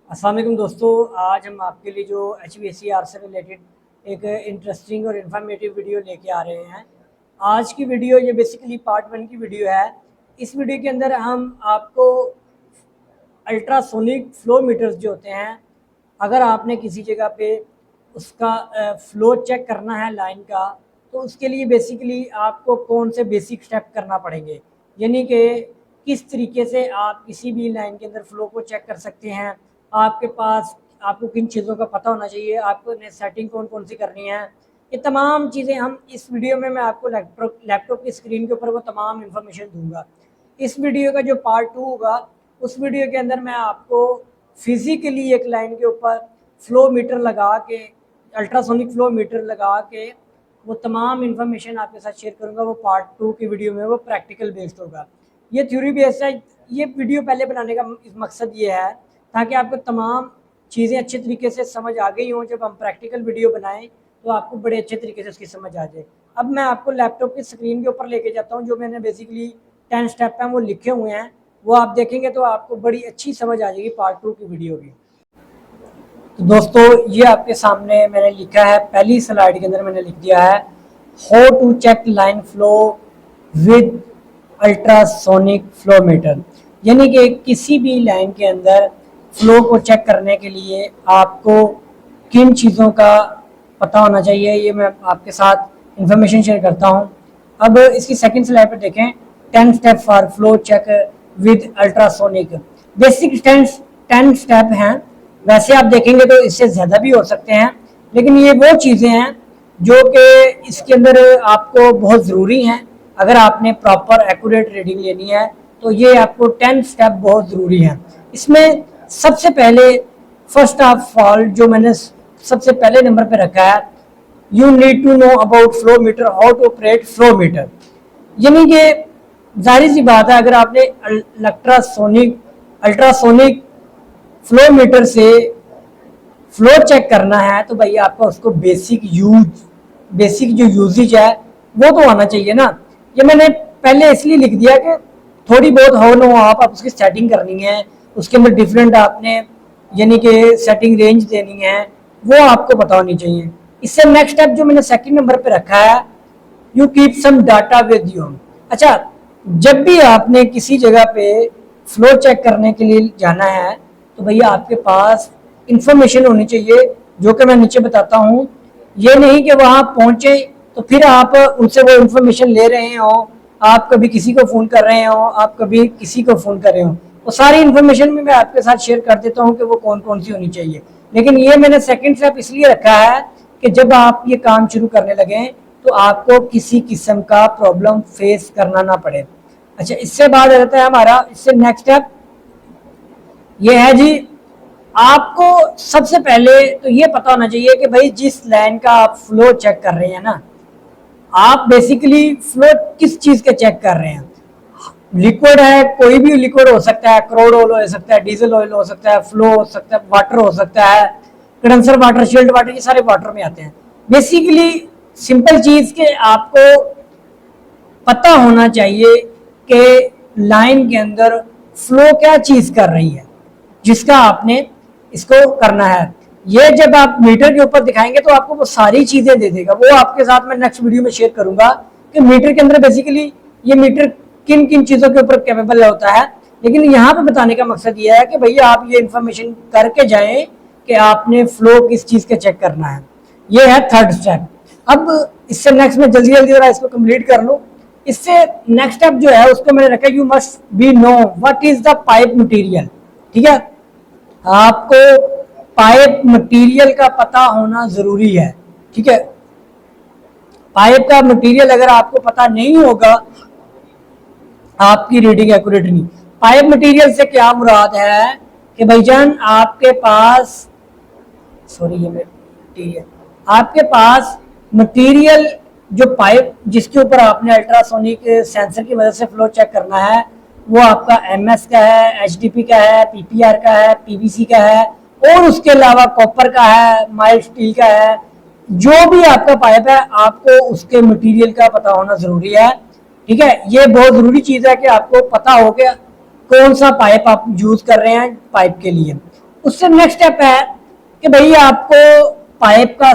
अस्सलाम वालेकुम दोस्तों, आज हम आपके लिए जो HVAC से रिलेटेड एक इंटरेस्टिंग और इन्फॉर्मेटिव वीडियो लेके आ रहे हैं। आज की वीडियो ये बेसिकली पार्ट 1 की वीडियो है। इस वीडियो के अंदर हम आपको अल्ट्रासोनिक फ्लो मीटर्स जो होते हैं, अगर आपने किसी जगह पे उसका फ्लो चेक करना है लाइन का, तो उसके लिए बेसिकली आपको कौन से बेसिक स्टेप करना पड़ेंगे, यानी कि किस तरीके से आप किसी भी लाइन के अंदर फ्लो को चेक कर सकते हैं। आपके पास आपको किन चीज़ों का पता होना चाहिए, आपको सेटिंग कौन कौन सी करनी है, ये तमाम चीज़ें हम इस वीडियो में मैं आपको लैपटॉप की स्क्रीन के ऊपर वो तमाम इन्फॉर्मेशन दूंगा। इस वीडियो का जो पार्ट 2 होगा, उस वीडियो के अंदर मैं आपको फिज़िकली एक लाइन के ऊपर फ्लो मीटर लगा के, अल्ट्रासोनिक फ्लो मीटर लगा के वो तमाम इन्फॉर्मेशन आपके साथ शेयर करूंगा। वो पार्ट 2 की वीडियो में वो प्रैक्टिकल बेस्ड होगा, ये थ्योरी बेस्ड है। ये वीडियो पहले बनाने का मकसद ये है ताकि आपको तमाम चीज़ें अच्छे तरीके से समझ आ गई हों। जब हम प्रैक्टिकल वीडियो बनाएं तो आपको बड़े अच्छे तरीके से उसकी समझ आ जाए। अब मैं आपको लैपटॉप की स्क्रीन के ऊपर लेके जाता हूं, जो मैंने बेसिकली 10 स्टेप हैं वो लिखे हुए हैं, वो आप देखेंगे तो आपको बड़ी अच्छी समझ आ जाएगी पार्ट 2 की वीडियो की। तो दोस्तों, ये आपके सामने मैंने लिखा है, पहली स्लाइड के अंदर मैंने लिख दिया है how to check line flow with ultrasonic flow meter. यानी कि किसी भी लाइन के अंदर फ्लो को चेक करने के लिए आपको किन चीज़ों का पता होना चाहिए, ये मैं आपके साथ इंफॉर्मेशन शेयर करता हूं। अब इसकी सेकंड स्लाइड पर देखें, 10 step for flow check with ultrasonic. Basic 10 step हैं, वैसे आप देखेंगे तो इससे ज़्यादा भी हो सकते हैं, लेकिन ये वो चीज़ें हैं जो कि इसके अंदर आपको बहुत ज़रूरी हैं। अगर आपने प्रॉपर एक्यूरेट रीडिंग लेनी है तो ये आपको 10 स्टेप बहुत ज़रूरी हैं। इसमें सबसे पहले फर्स्ट ऑफ ऑल जो मैंने सबसे पहले नंबर पे रखा है, you need to know about flow meter, how to operate flow meter. यानी कि जाहिर सी बात है, अगर आपने अल्ट्रासोनिक फ्लो मीटर से फ्लो चेक करना है तो भाई आपका उसको बेसिक जो यूजेज है वो तो आना चाहिए ना। ये मैंने पहले इसलिए लिख दिया कि थोड़ी बहुत हो ना हो आप उसकी सेटिंग करनी है, उसके अंदर डिफरेंट आपने यानी कि सेटिंग रेंज देनी है, वो आपको पता होनी चाहिए। इससे नेक्स्ट स्टेप जो मैंने सेकंड नंबर पे रखा है, you keep some data with you. अच्छा, जब भी आपने किसी जगह पे फ्लो चेक करने के लिए जाना है तो भैया आपके पास इंफॉर्मेशन होनी चाहिए, जो कि मैं नीचे बताता हूँ। ये नहीं कि वहां पहुंचे तो फिर आप उनसे वो इंफॉर्मेशन ले रहे हो, आप कभी किसी को फ़ोन कर रहे हो, आप कभी किसी को फ़ोन कर रहे हो, वो सारी इन्फॉर्मेशन भी मैं आपके साथ शेयर कर देता हूँ कि वो कौन कौन सी होनी चाहिए। लेकिन ये मैंने सेकंड स्टेप इसलिए रखा है कि जब आप ये काम शुरू करने लगे तो आपको किसी किस्म का प्रॉब्लम फेस करना ना पड़े। अच्छा, इससे बाद रहता है हमारा, इससे नेक्स्ट स्टेप ये है जी, आपको सबसे पहले तो ये पता होना चाहिए कि भाई जिस लाइन का आप फ्लो चेक कर रहे हैं ना, आप बेसिकली फ्लो किस चीज़ के चेक कर रहे हैं। लिक्विड है, कोई भी लिक्विड हो सकता है, क्रूड ऑयल हो सकता है, डीजल ऑयल हो सकता है, फ्लो हो सकता है, वाटर हो सकता है, कंडेंसर वाटर, शील्ड वाटर, ये सारे वाटर में आते हैं। बेसिकली सिंपल चीज़ के आपको पता होना चाहिए कि लाइन के अंदर फ्लो क्या चीज़ कर रही है जिसका आपने इसको करना है। ये जब आप मीटर के ऊपर दिखाएंगे तो आपको वो सारी चीज़ें दे देगा, वो आपके साथ मैं नेक्स्ट वीडियो में शेयर करूंगा कि मीटर के अंदर बेसिकली ये मीटर किन किन चीज़ों के ऊपर कैपेबल होता है। लेकिन यहाँ पे बताने का मकसद ये है कि भैया आप ये इन्फॉर्मेशन करके जाएं कि आपने फ्लो किस चीज़ का चेक करना है। ये है थर्ड स्टेप। अब इससे नेक्स्ट में जल्दी जल्दी इसको कंप्लीट कर लूँ। इससे नेक्स्ट स्टेप जो है उसको मैंने रखा, you must be know what is the pipe material. ठीक है, आपको पाइप मटेरियल का पता होना जरूरी है। ठीक है, पाइप का मटेरियल अगर आपको पता नहीं होगा, आपकी रीडिंग एक्यूरेट नहीं। पाइप मटेरियल से क्या मुराद है कि भाईजान आपके पास, सॉरी ये मटेरियल, आपके पास मटेरियल जो पाइप जिसके ऊपर आपने अल्ट्रासोनिक सेंसर की मदद से फ्लो चेक करना है, वो आपका MS का है, HDP का है, PPR का है, PVC का है, और उसके अलावा कॉपर का है, माइल्ड स्टील का है। जो भी आपका पाइप है आपको उसके मटेरियल का पता होना जरूरी है। ठीक है, ये बहुत जरूरी चीज़ है कि आपको पता हो कि कौन सा पाइप आप यूज कर रहे हैं पाइप के लिए। उससे नेक्स्ट स्टेप है कि भाई आपको पाइप का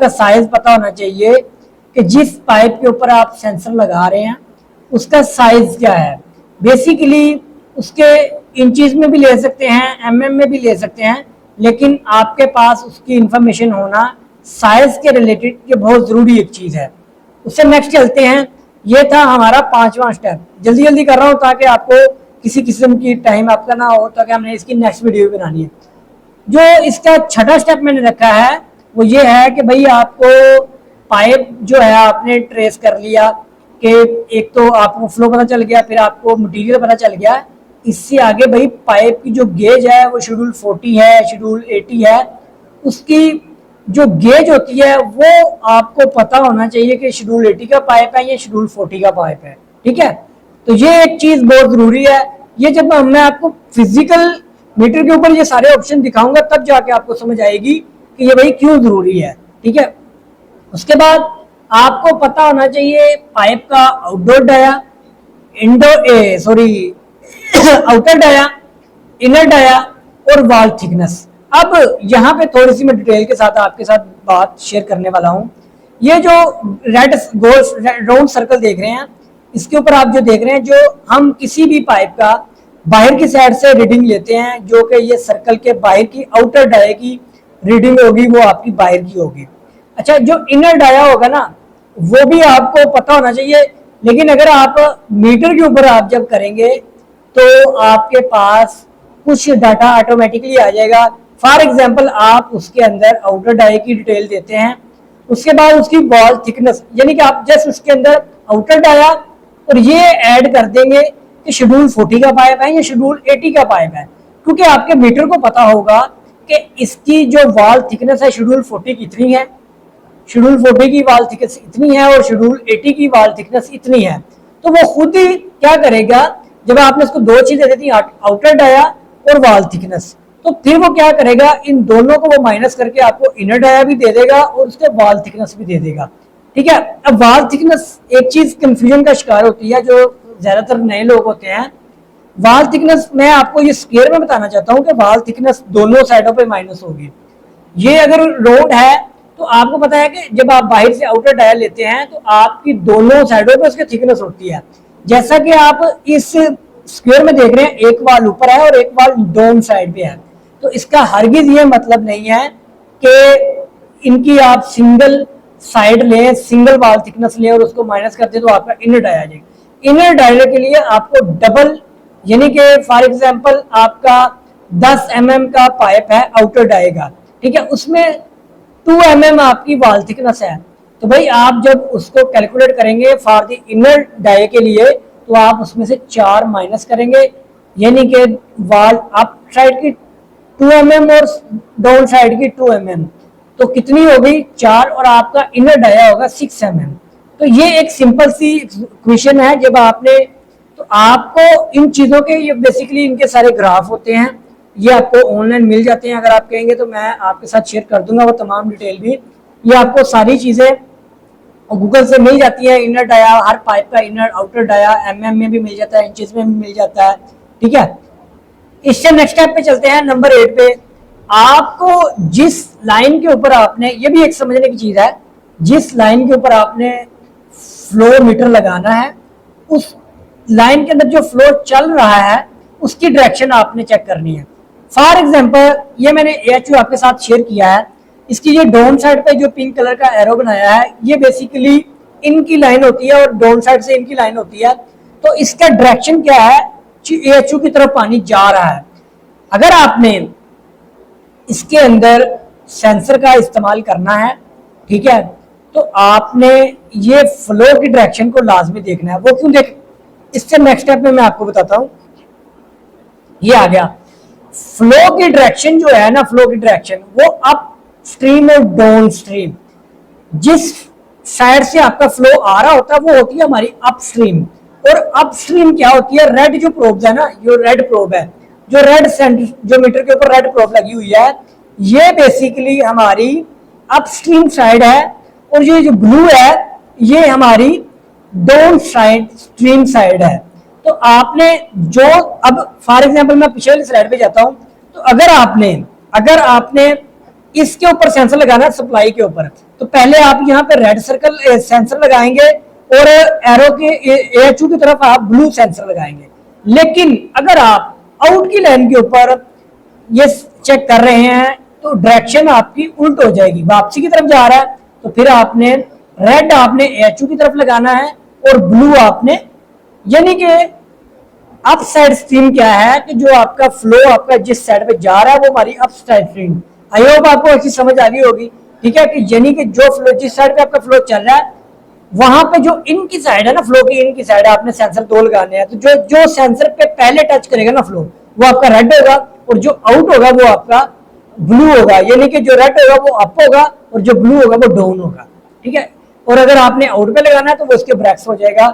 साइज पता होना चाहिए कि जिस पाइप के ऊपर आप सेंसर लगा रहे हैं उसका साइज क्या है। बेसिकली उसके इंचेस में भी ले सकते हैं, एमएम में भी ले सकते हैं, लेकिन आपके पास उसकी इंफॉर्मेशन होना साइज के रिलेटेड ये बहुत जरूरी एक चीज है। उससे नेक्स्ट चलते हैं। ये था हमारा 5वां स्टेप। जल्दी जल्दी कर रहा हूं ताकि आपको किसी किस्म की टाइम आपका ना हो, ताकि हमने इसकी नेक्स्ट वीडियो बनानी है। जो इसका 6वां स्टेप मैंने रखा है वो ये है कि भाई आपको पाइप जो है आपने ट्रेस कर लिया कि एक तो आपको फ्लो पता चल गया, फिर आपको मटेरियल पता चल गया। इससे आगे भाई पाइप की जो गेज है वो शेड्यूल 40 है, शेड्यूल 80 है। उसकी जो गेज होती है वो आपको पता होना चाहिए कि शेड्यूल 80 का पाइप है या शेड्यूल 40 का पाइप है। ठीक है, तो ये एक चीज बहुत जरूरी है। ये जब मैं आपको फिजिकल मीटर के ऊपर ये सारे ऑप्शन दिखाऊंगा तब जाके आपको समझ आएगी कि ये भाई क्यों जरूरी है। ठीक है, उसके बाद आपको पता होना चाहिए पाइप का outdoor dia, outer dia, inner dia और वाल थिकनेस। अब यहाँ पे थोड़ी सी मैं डिटेल के साथ आपके साथ बात शेयर करने वाला हूँ। ये जो रेड गोल राउंड सर्कल देख रहे हैं, इसके ऊपर आप जो देख रहे हैं, जो हम किसी भी पाइप का बाहर की साइड से रीडिंग लेते हैं, जो कि ये सर्कल के बाहर की आउटर डाया की रीडिंग होगी, वो आपकी बाहर की होगी। अच्छा, जो इनर डाया होगा ना वो भी आपको पता होना चाहिए, लेकिन अगर आप मीटर के ऊपर आप जब करेंगे तो आपके पास कुछ डाटा ऑटोमेटिकली आ जाएगा। फॉर एग्जांपल आप उसके अंदर आउटर डाई की डिटेल देते हैं, उसके बाद उसकी वॉल थिकनेस, यानी कि आप जस्ट उसके अंदर आउटर डाया और ये ऐड कर देंगे कि शेड्यूल 40 का पाइप है या शेड्यूल 80 का पाइप है, क्योंकि आपके मीटर को पता होगा कि इसकी जो वॉल थिकनेस है शेड्यूल 40 की इतनी है, शेड्यूल 40 की वॉल थिकनेस इतनी है और शेड्यूल 80 की वॉल थिकनेस इतनी है। तो वो खुद ही क्या करेगा, जब आपने उसको दो चीजें दी थी, आउटर डाया और वॉल थिकनेस, तो फिर वो क्या करेगा, इन दोनों को वो माइनस करके आपको इनर डाया भी दे देगा और उसके वॉल थिकनेस भी दे देगा। ठीक है, अब वॉल थिकनेस एक चीज कंफ्यूजन का शिकार होती है जो ज्यादातर नए लोग होते हैं। वॉल थिकनेस मैं आपको ये स्क्वायर में बताना चाहता हूँ कि वॉल थिकनेस दोनों साइडों पे माइनस होगी। ये अगर रोड है तो आपको पता है कि जब आप बाहर से आउटर डाया लेते हैं तो आपकी दोनों साइडों पे उसकी थिकनेस होती है। जैसा कि आप इस स्क्वायर में देख रहे हैं, एक वाल ऊपर है और एक वाल डाउन साइड पे है, तो इसका हरगिज ये मतलब नहीं है कि इनकी आप सिंगल साइड लें, सिंगल वाल थिकनेस लें और उसको माइनस कर दें तो आपका इनर डाया आ जाएगा। इनर डाया के लिए आपको डबल, यानी कि फॉर एग्जांपल आपका 10 mm का पाइप है आउटर डाई का, ठीक है, उसमें 2 mm आपकी वाल थिकनेस है, तो भाई आप जब उसको कैलकुलेट करेंगे फॉर द इनर डाई के लिए तो आप उसमें से 4 माइनस करेंगे, यानी कि वाल अप साइड की 2 mm और डाउन साइड की 2 mm, तो कितनी हो गई 4, और आपका इनर डाया होगा 6 mm। तो ये एक सिंपल सी इक्वेशन है। जब आपने, तो आपको इन चीजों के, ये बेसिकली इनके सारे ग्राफ होते हैं, ये आपको ऑनलाइन मिल जाते हैं। अगर आप कहेंगे तो मैं आपके साथ शेयर कर दूंगा वो तमाम डिटेल भी। ये आपको सारी चीजें गूगल से मिल जाती है। इनर डाया, हर पाइप का इनर आउटर डाया mm में भी मिल जाता है, इंचेस में भी मिल जाता है। ठीक है, इससे नेक्स्ट स्टेप पे चलते हैं, नंबर 8 पे। आपको जिस लाइन के ऊपर आपने, ये भी एक समझने की चीज है, जिस लाइन के ऊपर आपने फ्लो मीटर लगाना है उस लाइन के अंदर जो फ्लो चल रहा है उसकी डायरेक्शन आपने चेक करनी है। फॉर एग्जांपल ये मैंने AHU आपके साथ शेयर किया है, इसकी ये डाउन साइड पे जो पिंक कलर का एरो बनाया है ये बेसिकली इनकी लाइन होती है और डाउन साइड से इनकी लाइन होती है। तो इसका डायरेक्शन क्या है, AHU की तरफ पानी जा रहा है। अगर आपने इसके अंदर सेंसर का इस्तेमाल करना है, ठीक है, तो आपने ये फ्लो की डायरेक्शन को लाजमी देखना है। वो क्यों देख, इससे नेक्स्ट स्टेप में मैं आपको बताता हूं। ये आ गया फ्लो की डायरेक्शन जो है ना, फ्लो की डायरेक्शन वो अप स्ट्रीम और डाउन स्ट्रीम। जिस साइड से आपका फ्लो आ रहा होता है वो होती है हमारी अप स्ट्रीम, और अप स्ट्रीम क्या होती है, रेड जो प्रोब है ना, ये रेड प्रोब है, जो रेड जो मीटर के ऊपर रेड प्रोब लगी हुई है, ये बेसिकली हमारी अपस्ट्रीम साइड है, और ये जो ब्लू है ये हमारी डाउन साइड स्ट्रीम साइड है। तो आपने जो, अब फॉर एग्जांपल मैं पिछले स्लाइड पे जाता हूं, तो अगर आपने इसके ऊपर सेंसर लगाना है सप्लाई के ऊपर, तो पहले आप यहाँ पे रेड सर्कल सेंसर लगाएंगे और एरो के AHU की तरफ आप ब्लू सेंसर लगाएंगे। लेकिन अगर आप आउट की लाइन के ऊपर ये चेक कर रहे हैं तो डायरेक्शन आपकी उल्ट हो जाएगी, वापसी की तरफ जा रहा है, तो फिर आपने रेड आपने AHU की तरफ लगाना है और ब्लू आपने, यानी कि अप साइड स्ट्रीम क्या है कि जो आपका फ्लो आपका जिस साइड पे जा रहा है वो हमारी up side stream. I hope आपको अच्छी समझ आ गई होगी, ठीक है, कि यानी कि जो फ्लो जिस साइड पे आपका फ्लो चल रहा है वहां पे जो इन की साइड है ना, फ्लो की इन की साइड आपने सेंसर 2 लगाने हैं, तो जो सेंसर पे पहले टच करेगा ना फ्लो वो आपका रेड होगा और जो आउट होगा वो आपका ब्लू होगा, यानी कि जो रेड होगा वो अप होगा और जो ब्लू होगा वो डाउन होगा, ठीक है। और अगर आपने आउट पे लगाना है तो वो उसके ब्रैक्स हो जाएगा,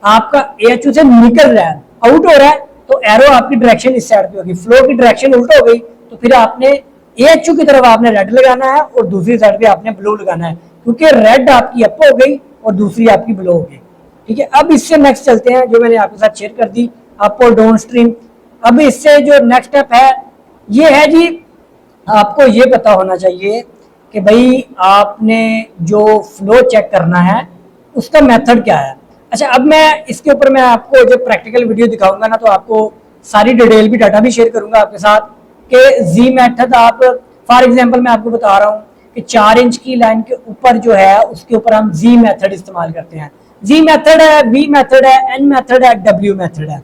आपका AHU से निकल रहा है, आउट हो रहा है, तो एरो आपकी डायरेक्शन इस साइड पे होगी, फ्लो की डायरेक्शन उल्टा हो गई, तो फिर आपने AHU की तरफ आपने रेड लगाना है और दूसरी साइड पे आपने ब्लू लगाना है, क्योंकि रेड आपकी अप हो गई और दूसरी आपकी ब्लो हो गई, ठीक है। अब इससे नेक्स्ट चलते हैं, जो मैंने आपके साथ शेयर कर दी अप और डाउन स्ट्रीम। अब इससे जो नेक्स्ट स्टेप है ये है जी, आपको ये पता होना चाहिए कि भाई आपने जो फ्लो चेक करना है उसका मेथड क्या है। अच्छा, अब मैं इसके ऊपर मैं आपको जो प्रैक्टिकल वीडियो दिखाऊंगा ना, तो आपको सारी डिटेल भी डाटा भी शेयर करूंगा आपके साथ कि जी मेथड आप, फॉर एग्जांपल मैं आपको बता रहा हूँ कि 4 इंच की लाइन के ऊपर जो है उसके ऊपर हम जी मेथड इस्तेमाल करते हैं। जी मेथड है, वी मेथड है, एन मेथड है, डब्ल्यू मेथड है।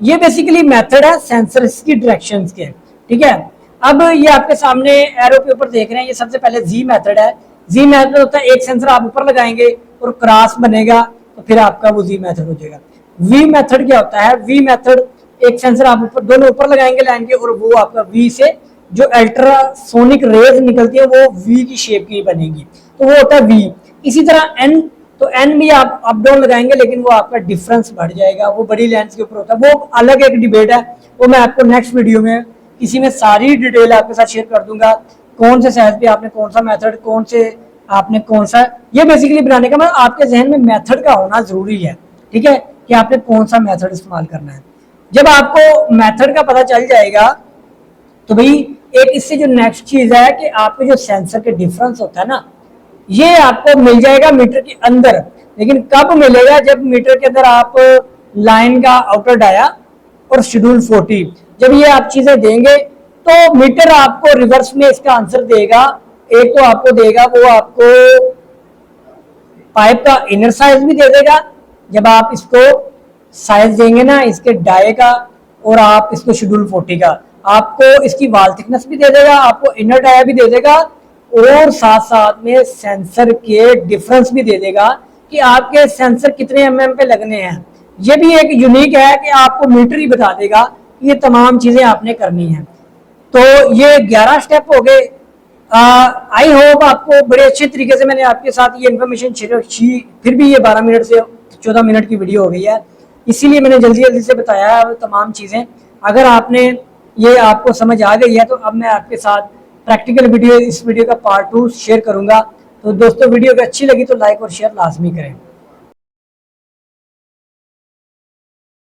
ये बेसिकली मेथड है सेंसर्स की डायरेक्शंस के, ठीक है। अब ये आपके सामने एरो के ऊपर देख रहे हैं, ये सबसे पहले जी मेथड है। जी मेथड होता है एक सेंसर आप ऊपर लगाएंगे और क्रॉस बनेगा तो फिर आपका वो जी मेथड हो जाएगा। वी मेथड क्या होता है, वी मेथड एक सेंसर आप ऊपर दोनों ऊपर लगाएंगे लाइन के और वो आपका वी से जो अल्ट्रासोनिक रेज निकलती है वो वी की शेप की बनेगी, तो वो होता है वी। इसी तरह एन, तो एन भी आप अप डाउन लगाएंगे लेकिन वो आपका डिफरेंस बढ़ जाएगा, वो बड़ी लेंस के ऊपर होता है, वो अलग एक डिबेट है, वो मैं आपको नेक्स्ट वीडियो में इसी में सारी डिटेल आपके साथ शेयर कर दूंगा, कौन से साइज पे आपने कौन सा मेथड, कौन से आपने कौन सा, ये बेसिकली बनाने का मतलब आपके जहन में मेथड का होना जरूरी है, ठीक है, कि आपने कौन सा मेथड इस्तेमाल करना है। जब आपको मेथड का पता चल जाएगा तो भाई एक इससे जो नेक्स्ट चीज है कि आपके जो सेंसर के डिफरेंस होता है ना, ये आपको मिल जाएगा मीटर के अंदर। लेकिन कब मिलेगा, जब मीटर के अंदर आप लाइन का आउटर डाया और शेड्यूल 40 जब ये आप चीजें देंगे तो मीटर आपको रिवर्स में इसका आंसर देगा। एक तो आपको देगा, वो आपको पाइप का इनर साइज भी दे देगा, जब आप इसको साइज देंगे ना इसके डाये का, और आप इसको शेड्यूल 40 का, आपको इसकी वाल थिकनेस भी दे देगा, आपको इनर डाया भी दे देगा, और साथ साथ में सेंसर के डिफरेंस भी दे देगा कि आपके सेंसर कितने mm पे लगने हैं। ये भी एक यूनिक है कि आपको मीटर ही बता देगा, ये तमाम चीजें आपने करनी है। तो ये 11 स्टेप हो गए। आई होप आपको बड़े अच्छे तरीके से मैंने आपके साथ ये इन्फॉर्मेशन शेयर की। फिर भी ये 12 मिनट से 14 मिनट की वीडियो हो गई है, इसीलिए मैंने जल्दी जल्दी से बताया है तमाम चीजें। अगर आपने ये आपको समझ आ गई है तो अब मैं आपके साथ प्रैक्टिकल वीडियो, इस वीडियो का पार्ट 2 शेयर करूंगा। तो दोस्तों वीडियो अगर अच्छी लगी तो लाइक और शेयर लाजमी करें।